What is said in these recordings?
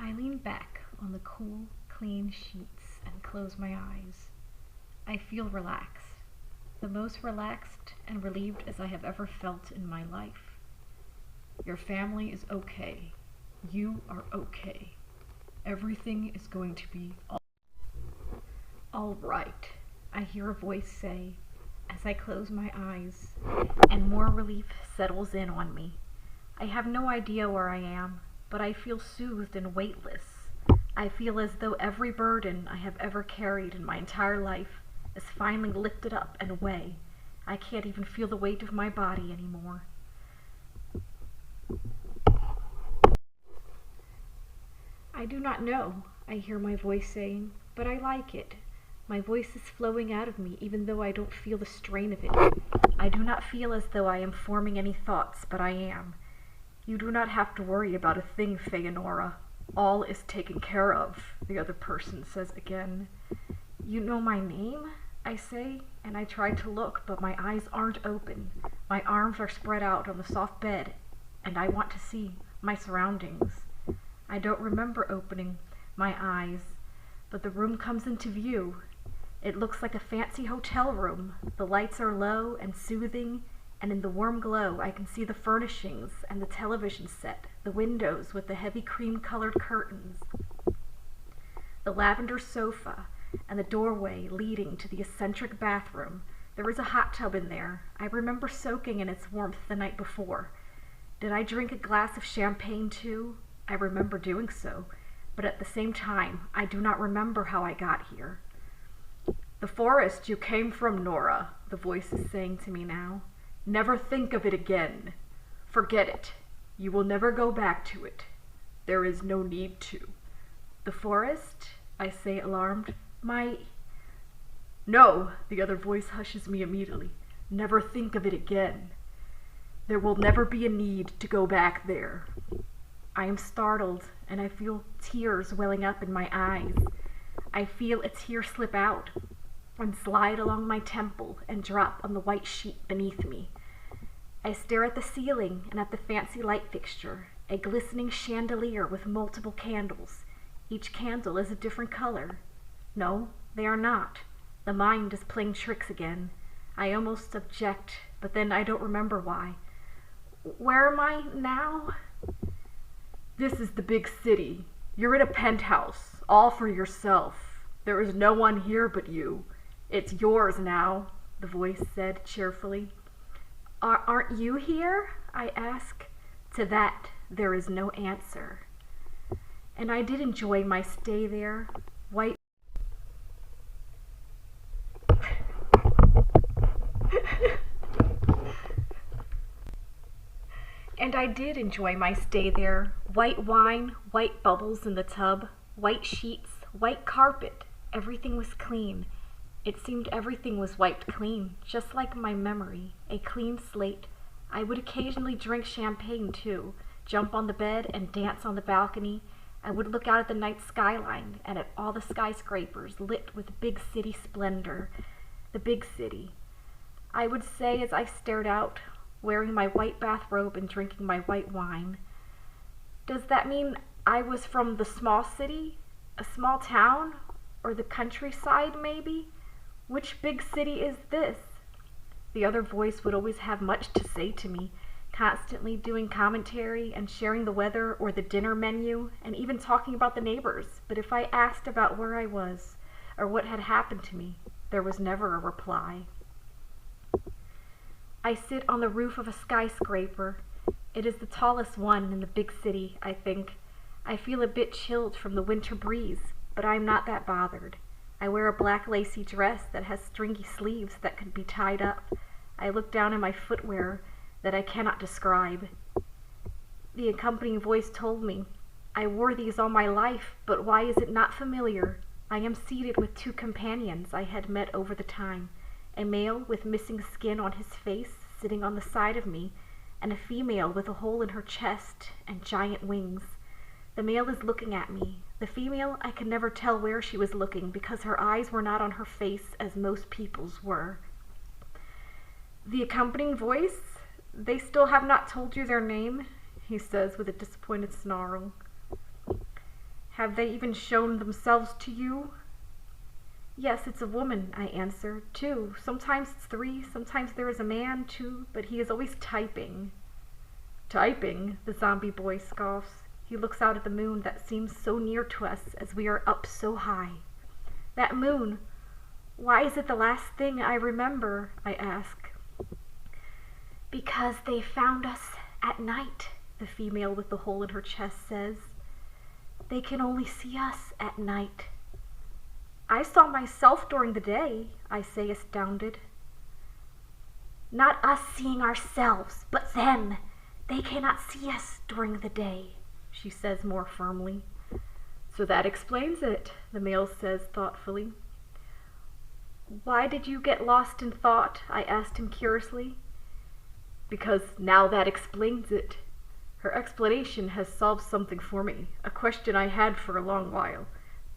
I lean back on the cool, clean sheets and close my eyes. I feel relaxed, the most relaxed and relieved as I have ever felt in my life. Your family is okay. You are okay. Everything is going to be all right, I hear a voice say as I close my eyes, and more relief settles in on me. I have no idea where I am, but I feel soothed and weightless. I feel as though every burden I have ever carried in my entire life is finally lifted up and away. I can't even feel the weight of my body anymore. I do not know, I hear my voice saying, but I like it. My voice is flowing out of me even though I don't feel the strain of it. I do not feel as though I am forming any thoughts, but I am. You do not have to worry about a thing, Nora. All is taken care of, the other person says again. You know my name? I say, and I try to look, but my eyes aren't open. My arms are spread out on the soft bed, and I want to see my surroundings. I don't remember opening my eyes, but the room comes into view. It looks like a fancy hotel room. The lights are low and soothing, and in the warm glow I can see the furnishings and the television set, the windows with the heavy cream-colored curtains, the lavender sofa, and the doorway leading to the eccentric bathroom. There is a hot tub in there. I remember soaking in its warmth the night before. Did I drink a glass of champagne too? I remember doing so, but at the same time, I do not remember how I got here. The forest you came from, Nora, the voice is saying to me now. Never think of it again. Forget it. You will never go back to it. There is no need to. The forest? I say, alarmed. No, the other voice hushes me immediately. Never think of it again. There will never be a need to go back there. I am startled, and I feel tears welling up in my eyes. I feel a tear slip out and slide along my temple and drop on the white sheet beneath me. I stare at the ceiling and at the fancy light fixture, a glistening chandelier with multiple candles. Each candle is a different color. No, they are not. The mind is playing tricks again. I almost object, but then I don't remember why. Where am I now? This is the big city. You're in a penthouse, all for yourself. There is no one here but you. It's yours now, the voice said cheerfully. Aren't you here? I ask. To that, there is no answer. And I did enjoy my stay there. And I did enjoy my stay there. White wine, white bubbles in the tub, white sheets, white carpet. Everything was clean. It seemed everything was wiped clean, just like my memory, a clean slate. I would occasionally drink champagne too, jump on the bed and dance on the balcony. I would look out at the night skyline and at all the skyscrapers lit with big city splendor. The big city. I would say as I stared out, wearing my white bathrobe and drinking my white wine. Does that mean I was from the small city? A small town? Or the countryside, maybe? Which big city is this? The other voice would always have much to say to me, constantly doing commentary and sharing the weather or the dinner menu, and even talking about the neighbors. But if I asked about where I was, or what had happened to me, there was never a reply. I sit on the roof of a skyscraper. It is the tallest one in the big city, I think. I feel a bit chilled from the winter breeze, but I'm not that bothered. I wear a black lacy dress that has stringy sleeves that could be tied up. I look down at my footwear that I cannot describe. The accompanying voice told me, I wore these all my life, but why is it not familiar? I am seated with two companions I had met over the time. A male with missing skin on his face sitting on the side of me, and a female with a hole in her chest and giant wings. The male is looking at me. The female, I could never tell where she was looking because her eyes were not on her face as most people's were. The accompanying voice, they still have not told you their name, he says with a disappointed snarl. Have they even shown themselves to you? Yes, it's a woman, I answer. 2. Sometimes it's 3. Sometimes there is a man, too, but he is always typing. Typing? The zombie boy scoffs. He looks out at the moon that seems so near to us as we are up so high. That moon, why is it the last thing I remember? I ask. Because they found us at night, the female with the hole in her chest says. They can only see us at night. I saw myself during the day, I say astounded. Not us seeing ourselves, but them. They cannot see us during the day, she says more firmly. So that explains it, the male says thoughtfully. Why did you get lost in thought? I asked him curiously. Because now that explains it. Her explanation has solved something for me, a question I had for a long while.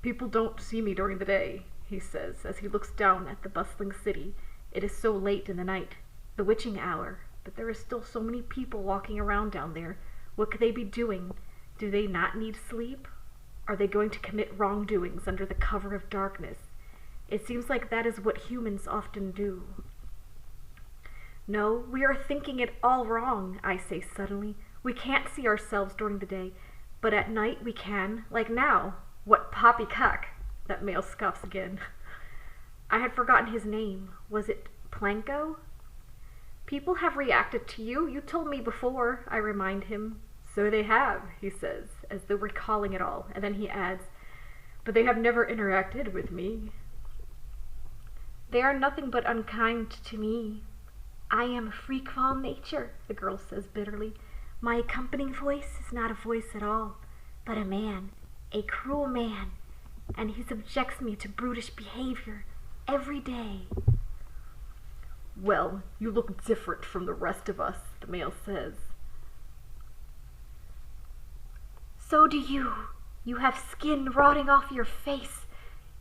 People don't see me during the day, he says, as he looks down at the bustling city. It is so late in the night, the witching hour, but there is still so many people walking around down there. What could they be doing? Do they not need sleep? Are they going to commit wrongdoings under the cover of darkness? It seems like that is what humans often do. No, we are thinking it all wrong, I say suddenly. We can't see ourselves during the day, but at night we can, like now. What poppycock? That male scoffs again. I had forgotten his name. Was it Planko? People have reacted to you. You told me before, I remind him. So they have, he says, as though recalling it all, and then he adds, but they have never interacted with me. They are nothing but unkind to me. I am a freak of all nature, the girl says bitterly. My accompanying voice is not a voice at all, but a man, a cruel man, and he subjects me to brutish behavior every day. Well, you look different from the rest of us, the male says. So do you. You have skin rotting off your face,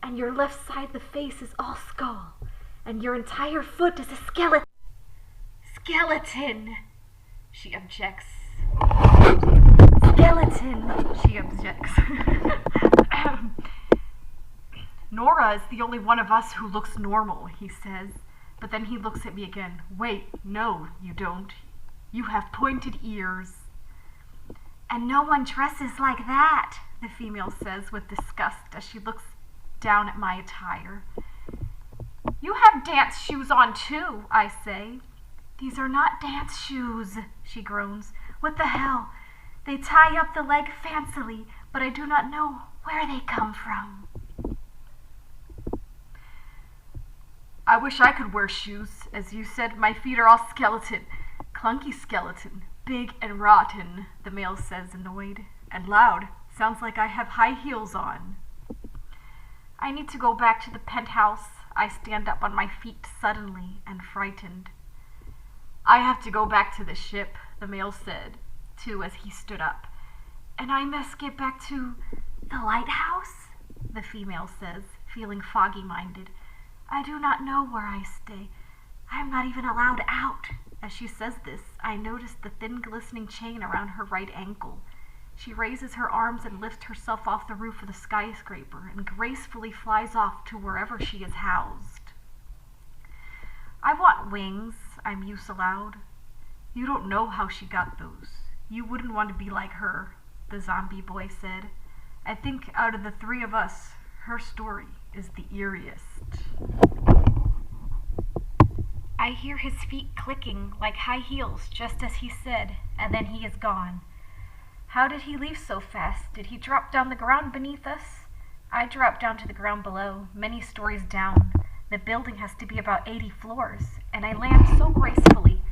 and your left side of the face is all skull, and your entire foot is a skeleton. Skeleton, she objects. Skeleton, she objects. Nora is the only one of us who looks normal, he says, but then he looks at me again. Wait, no, you don't. You have pointed ears. And no one dresses like that, the female says with disgust as she looks down at my attire. You have dance shoes on too, I say. These are not dance shoes, she groans. What the hell? They tie up the leg fancily, but I do not know where they come from. I wish I could wear shoes. As you said, my feet are all skeleton. Clunky skeleton. Big and rotten, the male says, annoyed. And loud. Sounds like I have high heels on. I need to go back to the penthouse. I stand up on my feet suddenly and frightened. I have to go back to the ship, the male said, too, as he stood up. And I must get back to the lighthouse, the female says, feeling foggy-minded. I do not know where I stay. I am not even allowed out. As she says this, I notice the thin glistening chain around her right ankle. She raises her arms and lifts herself off the roof of the skyscraper and gracefully flies off to wherever she is housed. I want wings, I muse aloud. You don't know how she got those. You wouldn't want to be like her, the zombie boy said. I think out of the three of us, her story is the eeriest. I hear his feet clicking like high heels just as he said, and then he is gone. How did he leave so fast? Did he drop down the ground beneath us? I dropped down to the ground below, many stories down. The building has to be about 80 floors, and I land so gracefully.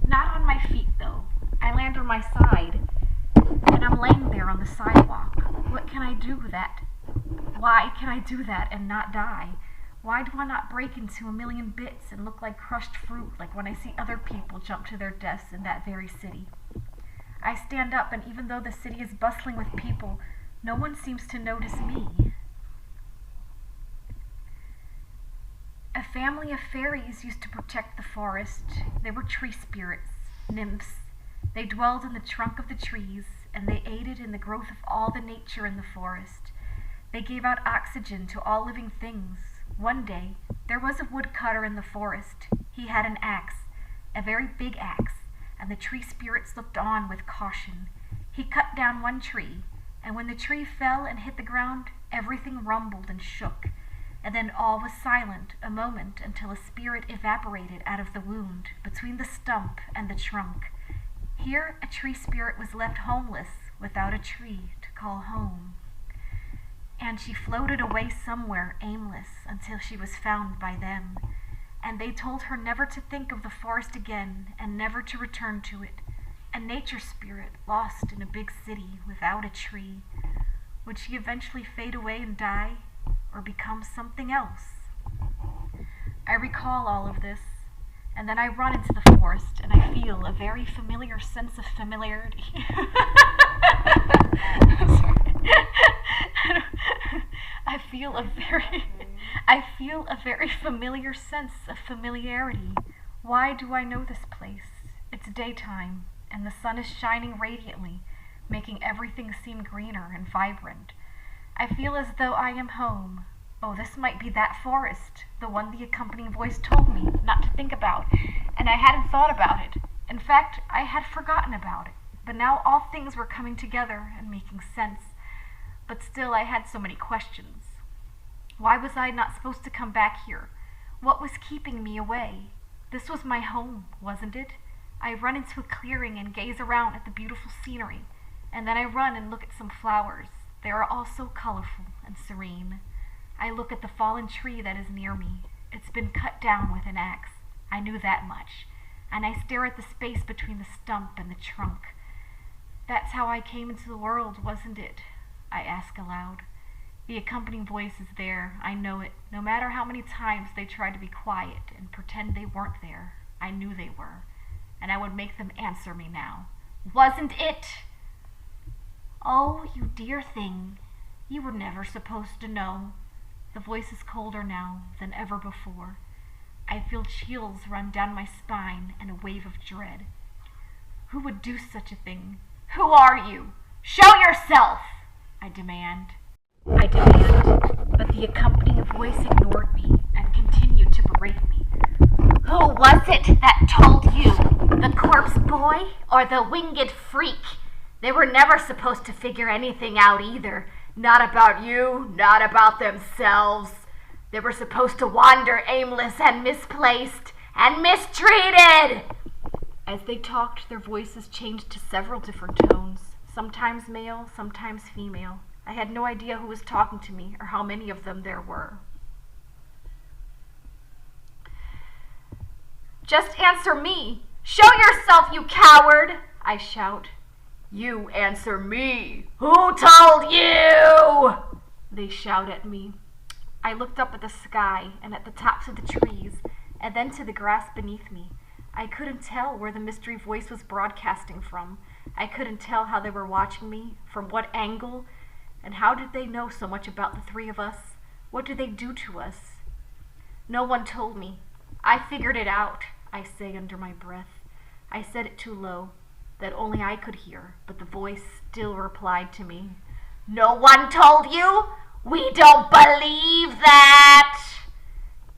Not on my feet, though. I land on my side, and I'm laying there on the sidewalk. What can I do with that? Why can I do that and not die? Why do I not break into a million bits and look like crushed fruit, like when I see other people jump to their deaths in that very city? I stand up, and even though the city is bustling with people, no one seems to notice me. A family of fairies used to protect the forest. They were tree spirits, nymphs. They dwelled in the trunk of the trees, and they aided in the growth of all the nature in the forest. They gave out oxygen to all living things. One day, there was a woodcutter in the forest. He had an axe, a very big axe, and the tree spirits looked on with caution. He cut down one tree, and when the tree fell and hit the ground, everything rumbled and shook. And then all was silent a moment until a spirit evaporated out of the wound between the stump and the trunk. Here a tree spirit was left homeless without a tree to call home. And she floated away somewhere aimless until she was found by them. And they told her never to think of the forest again and never to return to it. A nature spirit lost in a big city without a tree. Would she eventually fade away and die, or become something else? I recall all of this, and then I run into the forest, and I feel a very familiar sense of familiarity. I'm sorry. I feel a very familiar sense of familiarity. Why do I know this place? It's daytime, and the sun is shining radiantly, making everything seem greener and vibrant. I feel as though I am home. Oh, this might be that forest, the one the accompanying voice told me not to think about, and I hadn't thought about it. In fact, I had forgotten about it, but now all things were coming together and making sense. But still, I had so many questions. Why was I not supposed to come back here? What was keeping me away? This was my home, wasn't it? I run into a clearing and gaze around at the beautiful scenery, and then I run and look at some flowers. They are all so colorful and serene. I look at the fallen tree that is near me. It's been cut down with an axe. I knew that much. And I stare at the space between the stump and the trunk. That's how I came into the world, wasn't it? I ask aloud. The accompanying voice is there. I know it. No matter how many times they tried to be quiet and pretend they weren't there, I knew they were. And I would make them answer me now. Wasn't it? Oh, you dear thing. You were never supposed to know. The voice is colder now than ever before. I feel chills run down my spine and a wave of dread. Who would do such a thing? Who are you? Show yourself! I demand, but the accompanying voice ignored me and continued to berate me. Who was it that told you? The corpse boy or the winged freak? They were never supposed to figure anything out either. Not about you, not about themselves. They were supposed to wander aimless and misplaced and mistreated. As they talked, their voices changed to several different tones, sometimes male, sometimes female. I had no idea who was talking to me or how many of them there were. Just answer me. Show yourself, you coward, I shout. You answer me. Who told you? They shout at me. I looked up at the sky and at the tops of the trees and then to the grass beneath me. I couldn't tell where the mystery voice was broadcasting from. I couldn't tell how they were watching me, from what angle, and how did they know so much about the three of us? What did they do to us? No one told me. I figured it out, I say under my breath. I said it too low, that only I could hear, but the voice still replied to me. No one told you? We don't believe that!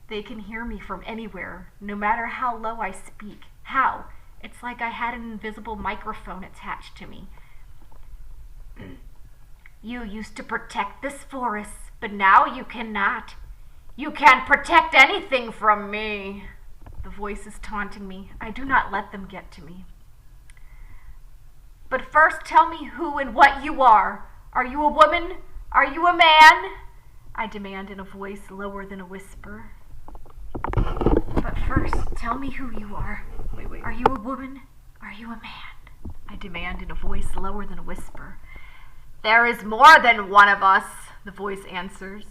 They can hear me from anywhere, no matter how low I speak. How? It's like I had an invisible microphone attached to me. You used to protect this forest, but now you cannot. You can't protect anything from me. The voice is taunting me. I do not let them get to me. But first tell me who and what you are. Are you a woman? Are you a man? I demand in a voice lower than a whisper. But first, tell me who you are. Wait. Are you a woman? Are you a man? I demand in a voice lower than a whisper. There is more than one of us, the voice answers.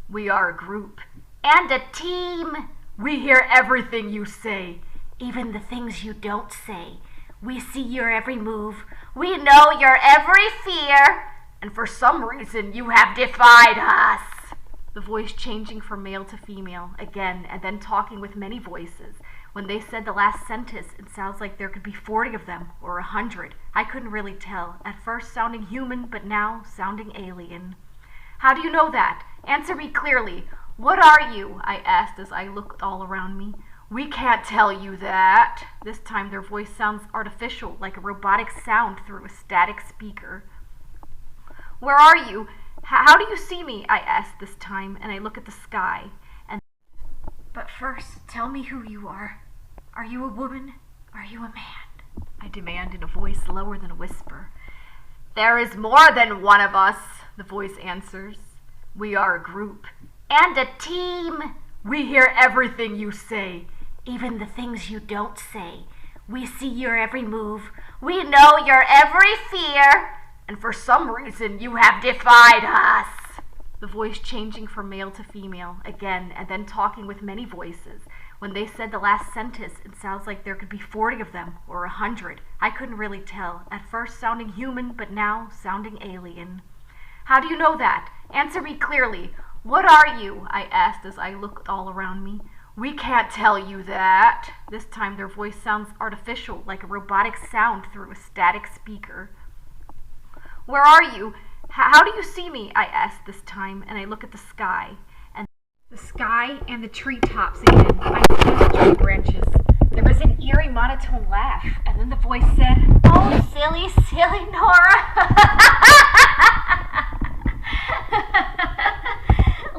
We are a group and a team. We hear everything you say, even the things you don't say. We see your every move. We know your every fear. And for some reason, you have defied us. The voice changing from male to female again, and then talking with many voices. When they said the last sentence, it sounds like there could be 40 of them, or 100. I couldn't really tell. At first sounding human, but now sounding alien. How do you know that? Answer me clearly. What are you? I asked as I looked all around me. We can't tell you that. This time their voice sounds artificial, like a robotic sound through a static speaker. Where are you? How do you see me? I asked this time, and I look at the sky. But first, tell me who you are. Are you a woman? Are you a man? I demand in a voice lower than a whisper. There is more than one of us, the voice answers. We are a group. And a team. We hear everything you say, even the things you don't say. We see your every move. We know your every fear. And for some reason, you have defied us. The voice changing from male to female again, and then talking with many voices. When they said the last sentence, it sounds like there could be 40 of them, or 100. I couldn't really tell. At first sounding human, but now sounding alien. How do you know that? Answer me clearly. What are you? I asked as I looked all around me. We can't tell you that. This time their voice sounds artificial, like a robotic sound through a static speaker. Where are you? How do you see me? I asked this time, and I look at the sky. And the sky and the treetops again. I see the tree branches. There was an eerie monotone laugh, and then the voice said, Oh, silly, silly Nora.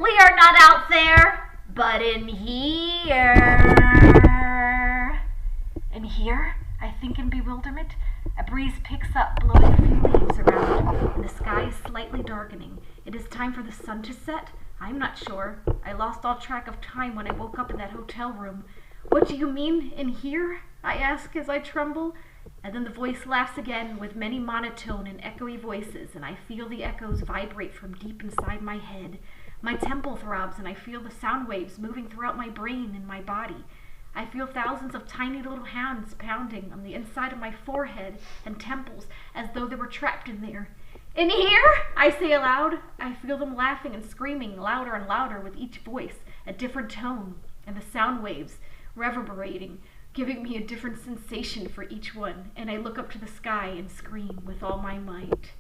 We are not out there, but in here. In here? I think in bewilderment. A breeze picks up, blowing a few leaves around, and the sky is slightly darkening. It is time for the sun to set? I'm not sure. I lost all track of time when I woke up in that hotel room. What do you mean, in here? I ask as I tremble. And then the voice laughs again with many monotone and echoey voices, and I feel the echoes vibrate from deep inside my head. My temple throbs, and I feel the sound waves moving throughout my brain and my body. I feel thousands of tiny little hands pounding on the inside of my forehead and temples as though they were trapped in there. In here, I say aloud. I feel them laughing and screaming louder and louder with each voice, a different tone, and the sound waves reverberating, giving me a different sensation for each one, and I look up to the sky and scream with all my might.